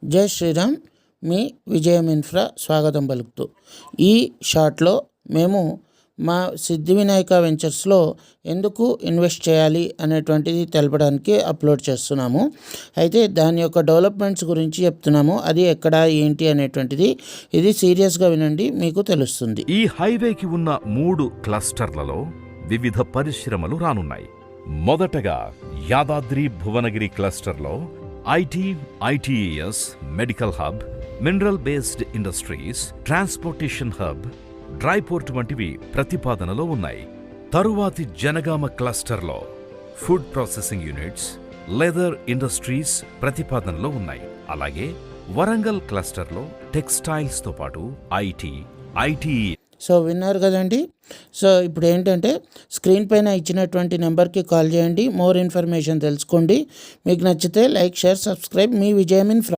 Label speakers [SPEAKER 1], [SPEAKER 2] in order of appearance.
[SPEAKER 1] జై శ్రీరామ్. మీ విజయం ఇన్ఫ్రా స్వాగతం పలుకుతూ ఈ షార్ట్లో మేము మా సిద్ధి వినాయక వెంచర్స్లో ఎందుకు ఇన్వెస్ట్ చేయాలి అనేటువంటిది తెలపడానికి అప్లోడ్ చేస్తున్నాము. అయితే దాని యొక్క డెవలప్మెంట్స్ గురించి చెప్తున్నాము. అది ఎక్కడ ఏంటి అనేటువంటిది ఇది సీరియస్గా వినండి, మీకు తెలుస్తుంది.
[SPEAKER 2] ఈ హైవేకి ఉన్న 3 క్లస్టర్లలో వివిధ పరిశ్రమలు రానున్నాయి. మొదటగా యాదాద్రి భువనగిరి క్లస్టర్లో ITES medical hub, mineral based industries, transportation hub, dry port వంటివి ప్రతిపాదనలో ఉన్నాయి. తరువాతి జనగామ క్లస్టర్లో food processing units, leather industries ప్రతిపాదనలో ఉన్నాయి. అలాగే వరంగల్ క్లస్టర్లో టెక్స్టైల్స్తో పాటు ఐటీఈ.
[SPEAKER 1] సో విన్నారు కదండి. సో ఇప్పుడు ఏంటంటే స్క్రీన్ పైన ఇచ్చినటువంటి నెంబర్కి కాల్ చేయండి, మోర్ ఇన్ఫర్మేషన్ తెలుసుకోండి. మీకు నచ్చితే లైక్, షేర్, సబ్స్క్రైబ్. మీ విజయం ఇన్ఫ్రా.